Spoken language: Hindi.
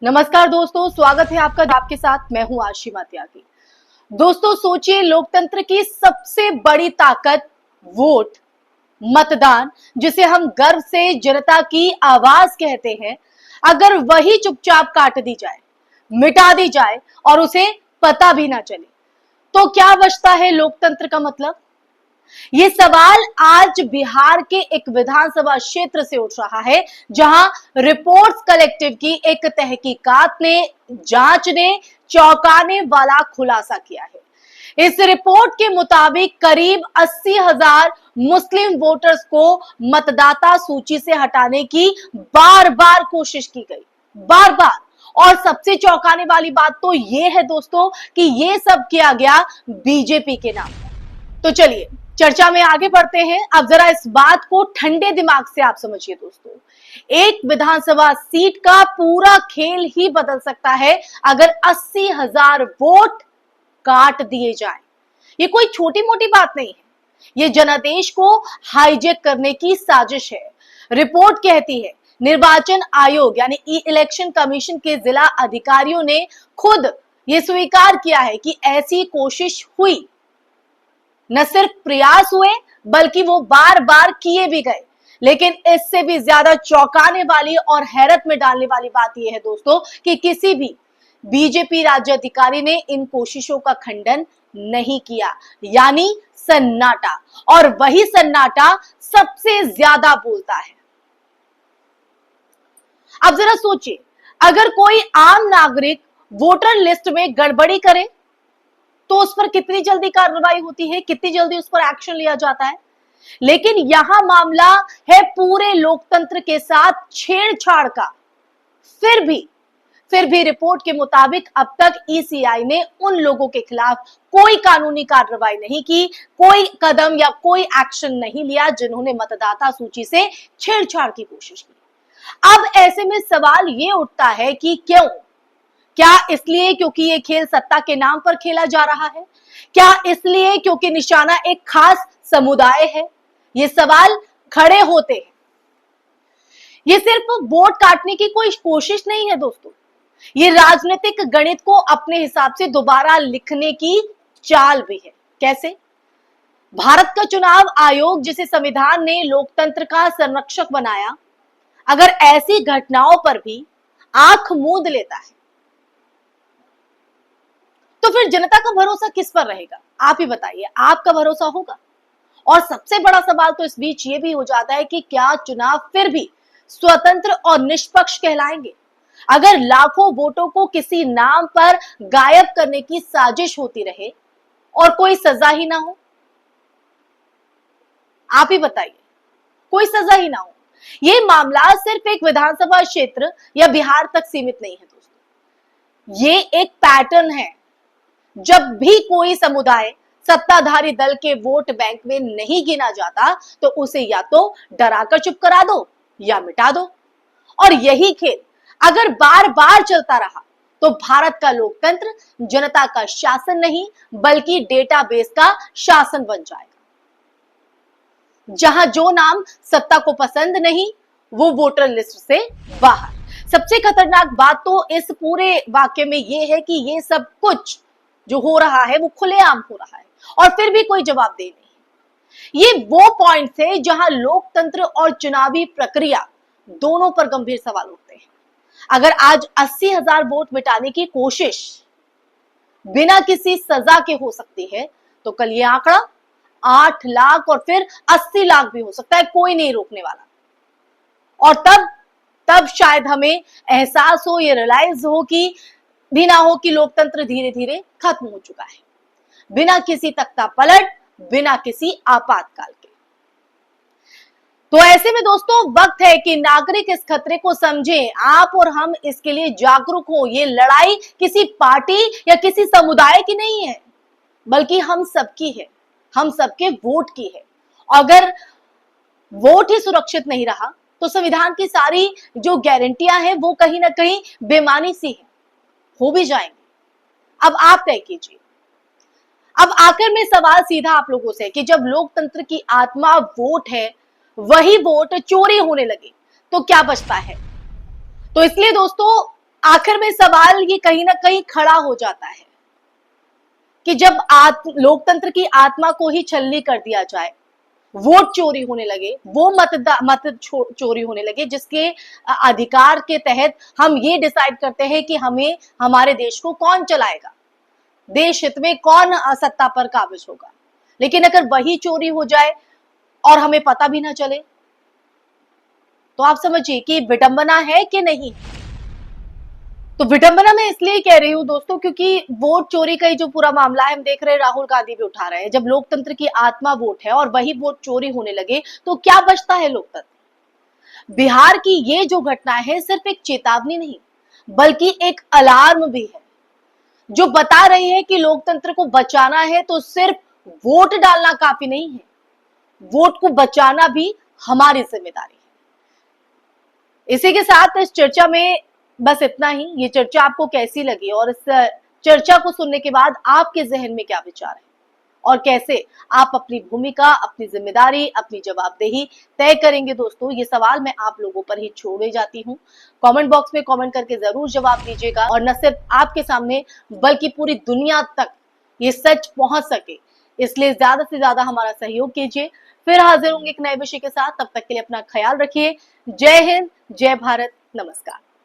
नमस्कार दोस्तों, स्वागत है आपका। आपके साथ मैं हूं आशिमा त्यागी। दोस्तों सोचिए, लोकतंत्र की सबसे बड़ी ताकत वोट, मतदान, जिसे हम गर्व से जनता की आवाज कहते हैं, अगर वही चुपचाप काट दी जाए, मिटा दी जाए और उसे पता भी ना चले, तो क्या बचता है लोकतंत्र का मतलब? ये सवाल आज बिहार के एक विधानसभा क्षेत्र से उठ रहा है, जहां रिपोर्ट्स कलेक्टिव की एक तहकीकात ने, जांच ने चौंकाने वाला खुलासा किया है। इस रिपोर्ट के मुताबिक करीब 80,000 मुस्लिम वोटर्स को मतदाता सूची से हटाने की बार बार कोशिश की गई, बार बार। और सबसे चौंकाने वाली बात तो यह है दोस्तों कि यह सब किया गया बीजेपी के नाम पर। तो चलिए चर्चा में आगे बढ़ते हैं। अब जरा इस बात को ठंडे दिमाग से आप समझिए दोस्तों, एक विधानसभा सीट का पूरा खेल ही बदल सकता है अगर 80,000 वोट काट दिए जाएं। ये कोई छोटी मोटी बात नहीं है, ये जनादेश को हाईजैक करने की साजिश है। रिपोर्ट कहती है निर्वाचन आयोग यानी इलेक्शन कमीशन के जिला अधिकारियों ने खुद ये स्वीकार किया है कि ऐसी कोशिश हुई। न सिर्फ प्रयास हुए बल्कि वो बार बार किए भी गए। लेकिन इससे भी ज्यादा चौंकाने वाली और हैरत में डालने वाली बात यह है दोस्तों कि किसी भी बीजेपी राज्य अधिकारी ने इन कोशिशों का खंडन नहीं किया, यानी सन्नाटा। और वही सन्नाटा सबसे ज्यादा बोलता है। अब जरा सोचिए, अगर कोई आम नागरिक वोटर लिस्ट में गड़बड़ी करे तो उस पर कितनी जल्दी कार्रवाई होती है, कितनी जल्दी उस पर एक्शन लिया जाता है। लेकिन यहां मामला है पूरे लोकतंत्र के साथ छेड़छाड़ का। फिर भी रिपोर्ट के मुताबिक अब तक ईसीआई ने उन लोगों के खिलाफ कोई कानूनी कार्रवाई नहीं की, कोई कदम या कोई एक्शन नहीं लिया जिन्होंने मतदाता सूची से छेड़छाड़ की कोशिश की। अब ऐसे में सवाल ये उठता है कि क्यों? क्या इसलिए क्योंकि ये खेल सत्ता के नाम पर खेला जा रहा है? क्या इसलिए क्योंकि निशाना एक खास समुदाय है? ये सवाल खड़े होते हैं। ये सिर्फ वोट काटने की कोई कोशिश नहीं है दोस्तों, ये राजनीतिक गणित को अपने हिसाब से दोबारा लिखने की चाल भी है। कैसे? भारत का चुनाव आयोग, जिसे संविधान ने लोकतंत्र का संरक्षक बनाया, अगर ऐसी घटनाओं पर भी आंख मूंद लेता है तो फिर जनता का भरोसा किस पर रहेगा? आप ही बताइए, आपका भरोसा होगा? और सबसे बड़ा सवाल तो इस बीच ये भी हो जाता है कि क्या चुनाव फिर भी स्वतंत्र और निष्पक्ष कहलाएंगे अगर लाखों वोटों को किसी नाम पर गायब करने की साजिश होती रहे और कोई सजा ही ना हो? आप ही बताइए, कोई सजा ही ना हो। यह मामला सिर्फ एक विधानसभा क्षेत्र या बिहार तक सीमित नहीं है दोस्तों, ये एक पैटर्न है। जब भी कोई समुदाय सत्ताधारी दल के वोट बैंक में नहीं गिना जाता तो उसे या तो डराकर चुप करा दो या मिटा दो। और यही खेल अगर बार बार चलता रहा तो भारत का लोकतंत्र जनता का शासन नहीं बल्कि डेटाबेस का शासन बन जाएगा, जहां जो नाम सत्ता को पसंद नहीं वो वोटर लिस्ट से बाहर। सबसे खतरनाक बात तो इस पूरे वाक्य में यह है कि ये सब कुछ जो हो रहा है वो खुलेआम हो रहा है और फिर भी कोई जवाबदेह नहीं। ये वो पॉइंट्स है जहां लोकतंत्र और चुनावी प्रक्रिया दोनों पर गंभीर सवाल उठते हैं। अगर आज 80,000 वोट मिटाने की कोशिश बिना किसी सजा के हो सकती है तो कल ये आंकड़ा 8 लाख और फिर 80 लाख भी हो सकता है, कोई नहीं रोकने वाला। और तब शायद हमें एहसास हो, ये रियलाइज हो कि भी ना हो कि लोकतंत्र धीरे धीरे खत्म हो चुका है, बिना किसी तख्ता पलट, बिना किसी आपातकाल के। तो ऐसे में दोस्तों वक्त है कि नागरिक इस खतरे को समझें, आप और हम इसके लिए जागरूक हो। ये लड़ाई किसी पार्टी या किसी समुदाय की नहीं है बल्कि हम सबकी है, हम सबके वोट की है। अगर वोट ही सुरक्षित नहीं रहा तो संविधान की सारी जो गारंटियां हैं वो कहीं ना कहीं बेमानी सी है, हो भी जाएंगे। अब आप तय कीजिए। अब आखिर में सवाल सीधा आप लोगों से कि जब लोकतंत्र की आत्मा वोट है, वही वोट चोरी होने लगे तो क्या बचता है? तो इसलिए दोस्तों आखिर में सवाल ये कहीं ना कहीं खड़ा हो जाता है कि जब लोकतंत्र की आत्मा को ही छलनी कर दिया जाए, वोट चोरी होने लगे, वो मत चोरी होने लगे, जिसके अधिकार के तहत हम ये डिसाइड करते हैं कि हमें हमारे देश को कौन चलाएगा, देश हित में कौन सत्ता पर काबिज होगा। लेकिन अगर वही चोरी हो जाए और हमें पता भी ना चले, तो आप समझिए कि विडंबना है कि नहीं। तो विडंबना मैं इसलिए कह रही हूं दोस्तों, क्योंकि वोट चोरी का ही जो पूरा मामला है हम देख रहे हैं, राहुल गांधी भी उठा रहे हैं। जब लोकतंत्र की आत्मा वोट है और वही वोट चोरी होने लगे तो क्या बचता है लोकतंत्र। बिहार की ये जो घटना है सिर्फ एक चेतावनी नहीं, बल्कि एक अलार्म भी है, जो बता रही है कि लोकतंत्र को बचाना है तो सिर्फ वोट डालना काफी नहीं है, वोट को बचाना भी हमारी जिम्मेदारी है। इसी के साथ इस चर्चा में बस इतना ही। ये चर्चा आपको कैसी लगी और इस चर्चा को सुनने के बाद आपके जहन में क्या विचार है और कैसे आप अपनी भूमिका, अपनी जिम्मेदारी, अपनी जवाबदेही तय करेंगे दोस्तों, ये सवाल मैं आप लोगों पर ही छोड़े जाती हूँ। कमेंट बॉक्स में कमेंट करके जरूर जवाब दीजिएगा और न सिर्फ आपके सामने बल्कि पूरी दुनिया तक ये सच पहुंच सके, इसलिए ज्यादा से ज्यादा हमारा सहयोग कीजिए। फिर हाजिर होंगे एक नए विषय के साथ, तब तक के लिए अपना ख्याल रखिए। जय हिंद, जय भारत, नमस्कार।